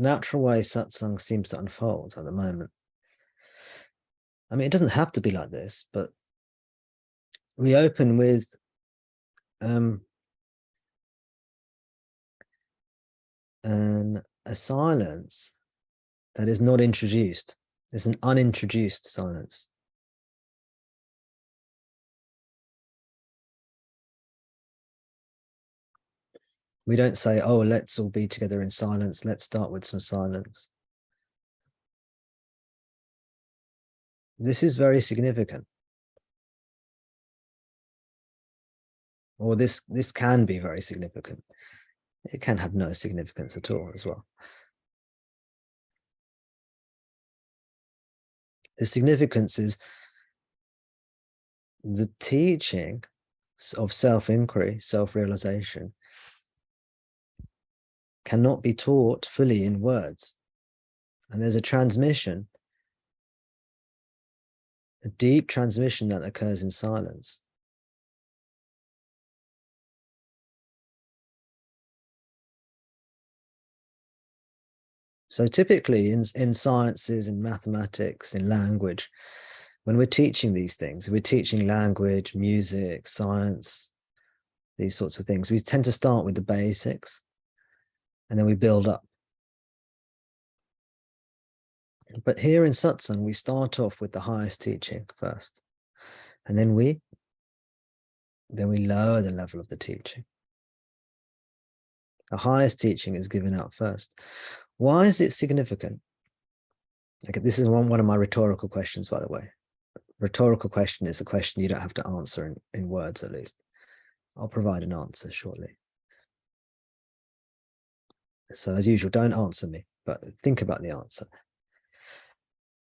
natural way satsang seems to unfold at the moment. I mean, it doesn't have to be like this, but we open with a silence that is not introduced. It's an unintroduced silence. We don't say, oh, let's all be together in silence. Let's start with some silence. This is very significant. Or this can be very significant. It can have no significance at all as well. The significance is the teaching of self-inquiry, self-realization, cannot be taught fully in words. And there's a transmission, a deep transmission that occurs in silence. So typically in sciences, in mathematics, in language, when we're teaching these things, we're teaching language, music, science, these sorts of things, we tend to start with the basics and then we build up. But here in satsang, we start off with the highest teaching first, and then we lower the level of the teaching. The highest teaching is given out first. Why is it significant? Okay, this is one of my rhetorical questions, by the way. Rhetorical question is a question you don't have to answer in words, at least. I'll provide an answer shortly. So as usual, don't answer me, but think about the answer.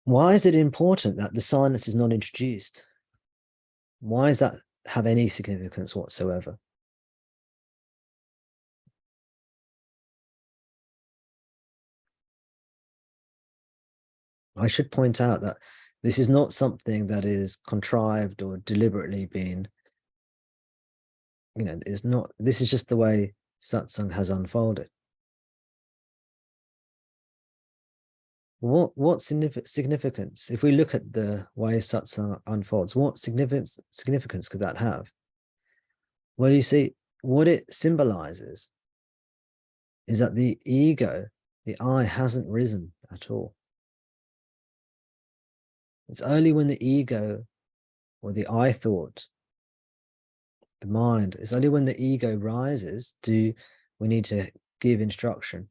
Why is it important that the silence is not introduced? Why does that have any significance whatsoever? I should point out that this is not something that is contrived or deliberately been, this is just the way satsang has unfolded. What significance, if we look at the way satsang unfolds, what significance could that have? Well, you see, what it symbolizes is that the ego, the I, hasn't risen at all. It's only when the ego or the I thought, the mind, it's only when the ego rises do we need to give instruction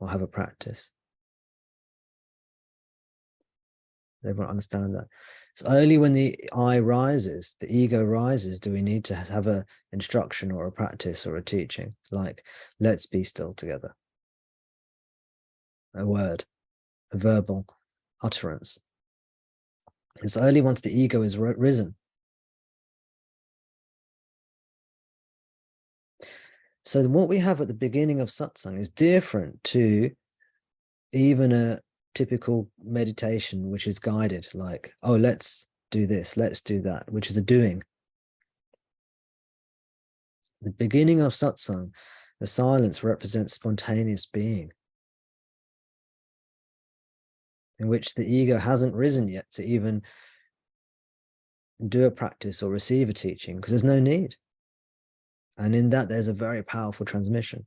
or have a practice. Everyone understand that? It's only when the I rises, the ego rises, do we need to have a instruction or a practice or a teaching, like let's be still together. A word, a verbal utterance. It's only once the ego is risen. So what we have at the beginning of satsang is different to even a typical meditation, which is guided, like, oh, let's do this, let's do that, which is a doing. The beginning of satsang, the silence represents spontaneous being, in which the ego hasn't risen yet to even do a practice or receive a teaching, because there's no need. And in that, there's a very powerful transmission.